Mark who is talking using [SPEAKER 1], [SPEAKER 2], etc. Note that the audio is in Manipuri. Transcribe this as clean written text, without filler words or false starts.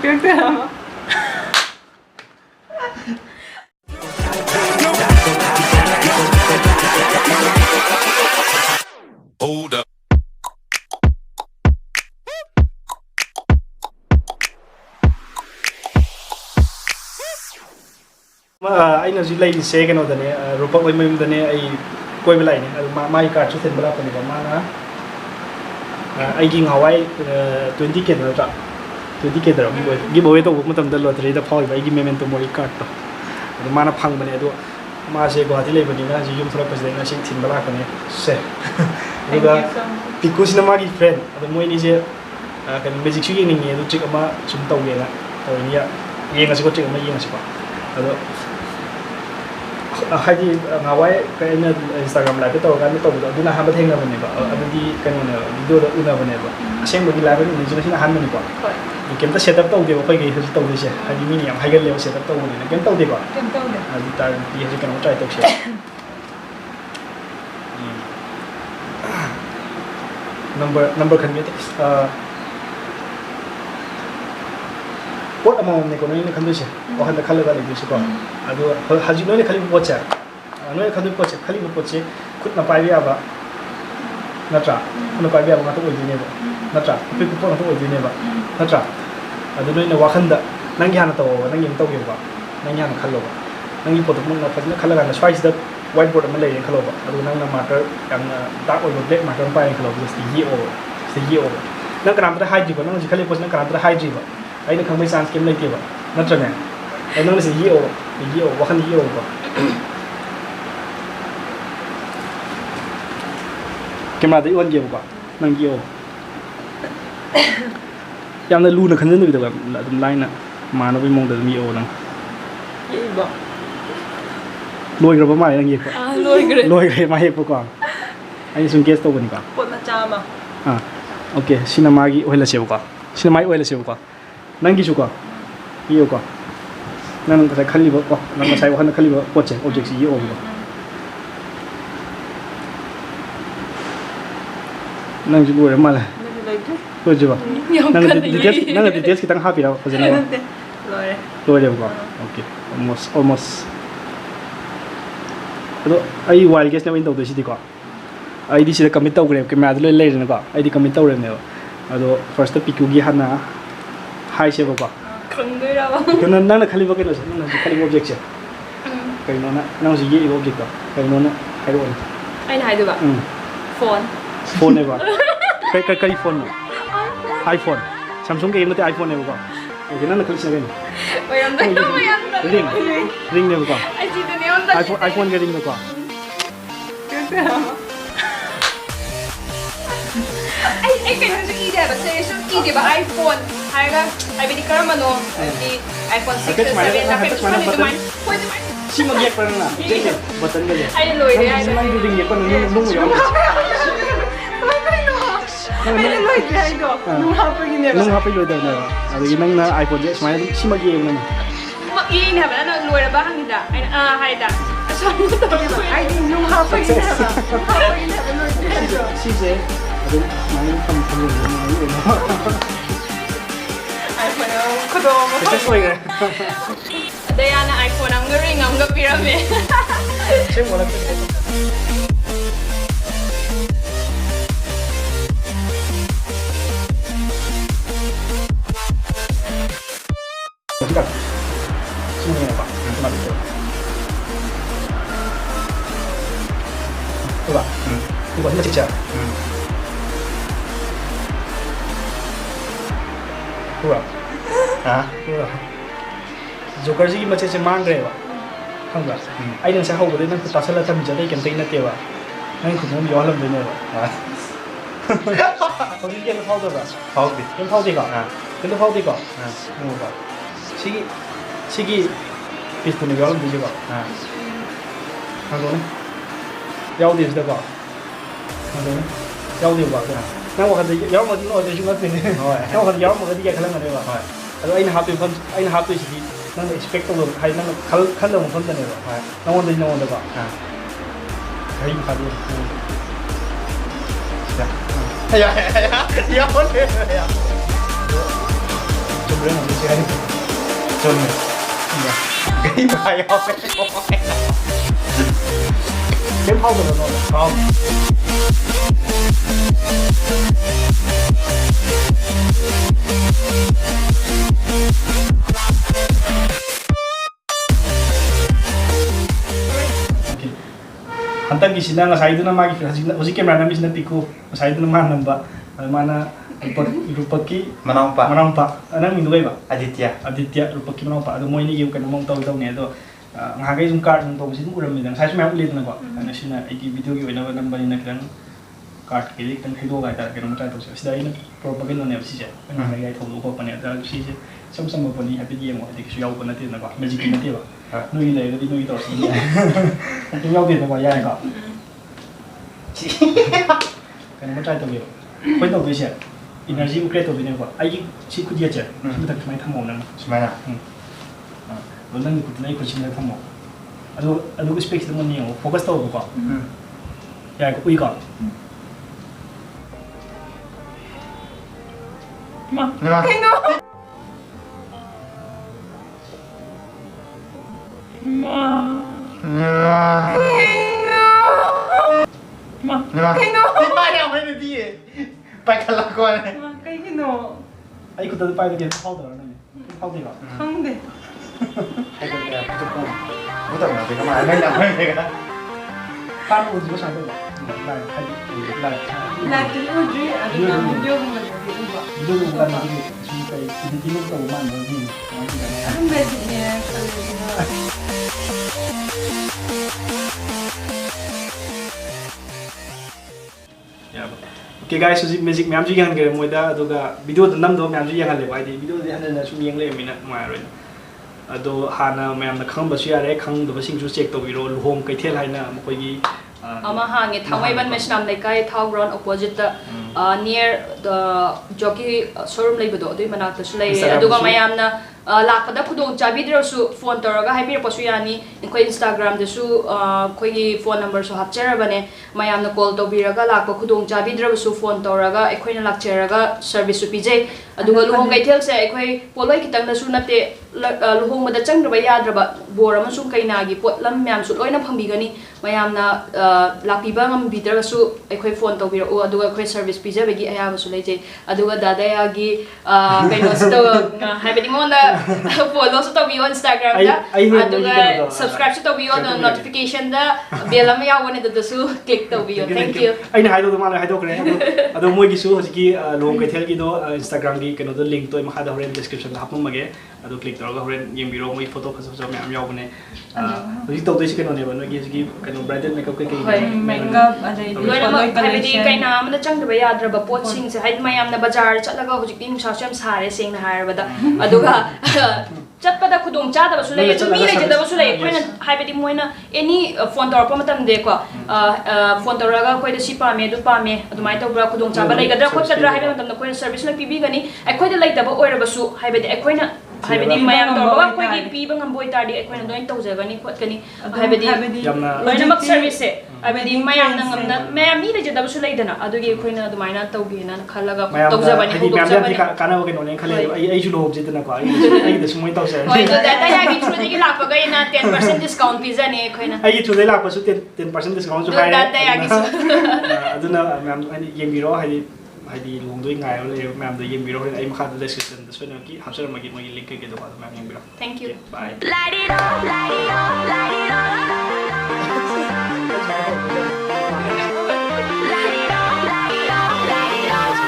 [SPEAKER 1] Hold up.
[SPEAKER 2] I know you like the second of the Rupak women than a Quaver line, my car to send Balapani Mana. I give Hawaii 20 Kedra. 20 Kedra, give away the woman of the lottery, the power by giving memento Moricato. The Mana Pang Manedo, Marse Guatile, but you for President, I think Timbalapane. Say, because the Magi friend, the Moin is a magic shooting in the Chicama, Chumtawena, or in Yangas got to my Yangaspa. Haji Hawaii Instagram live itu kan itu dulu nak hambat hingga mana pak, ada di kan mana video dah una mana pak, asyik bagi live itu jenis ni hambat ni pak. Kita setup tahu dia apa yang harus tahu dia, haji ni yang haji level setup tahu ni, kita tahu dia pak.
[SPEAKER 3] Tahu dia.
[SPEAKER 2] Haji tar dia haji kan try tahu dia. Number kan dia what amount ni kono ini kan tu sih, orang dah kalau kali tu sih kau. Aduh, haji ni kali buat cak, ni kali buat cak, kali buat cak, kut nak payah apa, natra, nak payah apa tu ujungnya apa, natra, tapi kupon tu ujungnya apa, natra. Aduh ni wakan dah, nanti hana tahu, nanti yang tahu dia apa, nanti hana kalau apa, nanti potong mana, pasal kalau kan swipe dah whiteboard mana yang kalau apa, aduh nanti marker yang dark or black marker apa yang kalau tu segi over, nanti kerana tu haji apa, nanti kali pos nanti kerana tu haji apa. I know come sans game like you, not a man. I know it's a year, what can you over? Came out the one year, Nangio. Young Luna can do the line, man of among the me own. Lloyd of my and Lloyd, my hypocrite. I need some guest over.
[SPEAKER 3] Put the jama.
[SPEAKER 2] Ah, okay, Sinamagi oil a silver. Sinamai oil a silver. Nangi suka, iyo ka. Nang kasi kalibo ko, nang masay ko na kalibo kotse objects iyo ko. Nang siguro mala. Ko jiba. Nang details kita happy raw kasi na. Lore ko. Okay, almost. Pero ay wild guess na window to si ko. Ay di sila kami taw grab kay madlo later na ko. Ay di kami taw rin na. Ado first PQ gi hana high shape apa?
[SPEAKER 3] Kena
[SPEAKER 2] nang nak kali bagai nasi, nang kali object je. Kali mana, nang si ye object tak? Kali mana, kali mana?
[SPEAKER 3] Ai hai tu ba? Phone.
[SPEAKER 2] Phone ni ba? Kali phone ni. iPhone. Samsung ke ini tu iPhone ni ba? Okay, nang kali siapa ni? Ring ni ba? iPhone ke ring ni ba?
[SPEAKER 3] Ai kaya sa ide ba? Sa ide ba iPhone? Haiga, ai bini karma no. Di iPhone 6 7 na pwede man. Pwede man.
[SPEAKER 2] Si mag-yak pa na. Jadi, button ka je.
[SPEAKER 3] Ai loy de ai.
[SPEAKER 2] Ay ring ni pa nung yun.
[SPEAKER 3] Ai loy de ai do. Nung hapon gini ba?
[SPEAKER 2] Nung hapon loy daw na. Adi nang na iPhone je, smile si mag-yak na.
[SPEAKER 3] Mag-yak na ba? Ano loy ba hang ida? Ai hai da. Asa mo to? Ai nung hapon gini ba? Hapon gini ba loy de.
[SPEAKER 2] Si je. Adi nang pang
[SPEAKER 3] iPhone ko do mo.
[SPEAKER 2] Kasi soy nga.
[SPEAKER 3] Daya na iPhone ang ring ang gapirame.
[SPEAKER 2] Siyempre wala pa. Sikat. Sino nga pa? Mati ko. Diba? Diba? Hindi siya. Diba? Ha? Diba? Joker sih macam macam mang reva, hangga. Ayo nang sahau boleh nang tasal lah tapi jadi kentai nak tiba. Nang kumum jualan benda lah. Kau ni yang tahu tak? Tahu di. Yang tahu tiga. Yang tahu tiga. Mungkin. Sigi pistol ni jualan benda juga. Hangga ni. Jauh di sudah kau. Hangga ni. Jauh di buat. Nang waktu jauh mesti orang tu cuma ni. Nang waktu jauh mesti dia kalang ada apa. Kalau ayo happy sih. nang expect to hay nang khal lo phon ta ne ba nang won da ba hay ka di ya ya ya ya phon ya chụp lên làm cái gì
[SPEAKER 1] chôn này
[SPEAKER 2] dạ
[SPEAKER 1] cái bài học
[SPEAKER 2] cái phao rồi nó
[SPEAKER 1] không
[SPEAKER 2] hantar kisi na ngasai itu nama kita usi kamera nama sini piku ngasai itu nama namba mana rupaki manampa anak mindu gay ba Aditya rupaki manampa ado mo ini yung kanamong tau tau niya ado ngagai yung card ng tau sini uram midang saya semua ulit na ko ano sina iki video gi wala namba ni naklang card kili kan hido gay ta kanang mata tau sida ina propaganda niya si siya ngagai tau ko pa niya ta si siya sama-sama pa ni happy game mo adi kisuyaw pa natin na ko magic natin ba nuôi này đi nuôi tỏi gì chúng nhau tiền vào nhà này cọ cái nó trai tàu nhiều quay tàu về xe energy upgrade tàu về này cọ ai chỉ cứ diệt chứ chúng ta phải tham mộ nè
[SPEAKER 1] Semai nak
[SPEAKER 2] rồi nên cứ này cứ chỉ là tham mộ ado cái space itu nhiều focus tàu cọ ya cái uy cọ
[SPEAKER 1] Lima yang mana dia? Pakai lakuan.
[SPEAKER 3] Kayak gini.
[SPEAKER 2] ai cứ tới bay cái phao tàu này phao gì cọ
[SPEAKER 3] Không được.
[SPEAKER 1] Hay còn là chụp không? Muốn tập nào thì các bạn nên làm hay cái đó.
[SPEAKER 2] pan uji có sai đâu lại hay lại
[SPEAKER 3] Lagi uji ada yang video mana gitu.
[SPEAKER 2] itu bukan lagi sampai ini tahu mana ini
[SPEAKER 3] Kan basicnya kalau
[SPEAKER 2] Okay guys, so music ma'am जो यहाँ के मोइदा अदुगा वीडियो द नम दो मैम जो यहाँ ले वाइदी वीडियो दे हने ना सुमी यहाँ ले मिना मारो अदो हाना मैम ना खंग बस यारे खंग दो बसिंग जो चेक तो वीडियो लुहोम कैथेल है ना मुकोगी
[SPEAKER 3] ama hangi thawaiban mesnam lekai thau ground opposite near the jockey showroom leibodo adui manata su lei aduga mayamna lakpada khudong chabidrosu phone toraga haipir pasu yani inkoi Instagram de su khoi phone number su hapcherabane mayamna call to biraga lakpa khudong chabidrosu phone toraga ekhoina lakcheraga service su pijai aduga luhong gaithel se ekhoi poloi kitang da su nate luhong mada changraba yadraba bor amasung kainagi potlam myam su loina phambigani mayamna lakpiba ngam bidra su ekhoi phone to biro aduga ekhoi service pizza begi ayaba su leje aduga dadaya gi kaino sto haibedi monda follow su to bio Instagram da aduga subscribe su to bio notification da bell am yawone da su click to bio thank you
[SPEAKER 2] aina haido do mala haido kre ado moi gi su hosiki long kai thel gi do Instagram gi kaino do link to ma hada horen description da hapum mage ado click to ga horen yem biro moi photo photo so me am yawone hosiki to do si kaino ne ba no gi hosiki kaino bridal makeup kai
[SPEAKER 3] makeup adai loina haibedi kaina amna changdaba yadraba pot sing se haid mayamna bazar chatlaga hojikti nungsa sem sare sing na hairabada aduga chatpada khudong chadaba su lei mi lei jadaba su lei koina haibedi moina any phone tor pa matam de ko phone toraga koi da si pa me du pa me adumai to bra khudong chaba lei gadra khot kadra haibe matam na koina service la pibi gani ai koi da lei daba oiraba su haibedi ai koina haibedi mayam tor ba koi gi piba ngam boi tardi ai koina doin tawjagani khot kani haibedi loina mak service se haibedi mayam na ngam na mayam mi lei jadaba su lei dana adugi koina adumaina tawgi na khalaga tawjabani khudong jabani
[SPEAKER 2] kana wa keno ne khale ai ju lo jitna ko ai da sumoi taw se
[SPEAKER 3] hoi to data ya gi through gi lakpa ga ina 10% discount pizza ne koina
[SPEAKER 2] ai gi through dai lakpa su 10% discount su
[SPEAKER 3] hai data ya gi su
[SPEAKER 2] aduna ma'am ani yemiro haidi longdoi ngai le ma'am da yemiro ai makha da description da soina ki hapsar magi moi link ke do ma'am yemiro
[SPEAKER 3] thank you
[SPEAKER 2] bye
[SPEAKER 4] Light it up, light it up, light it up. Light it up, light it up, light it up.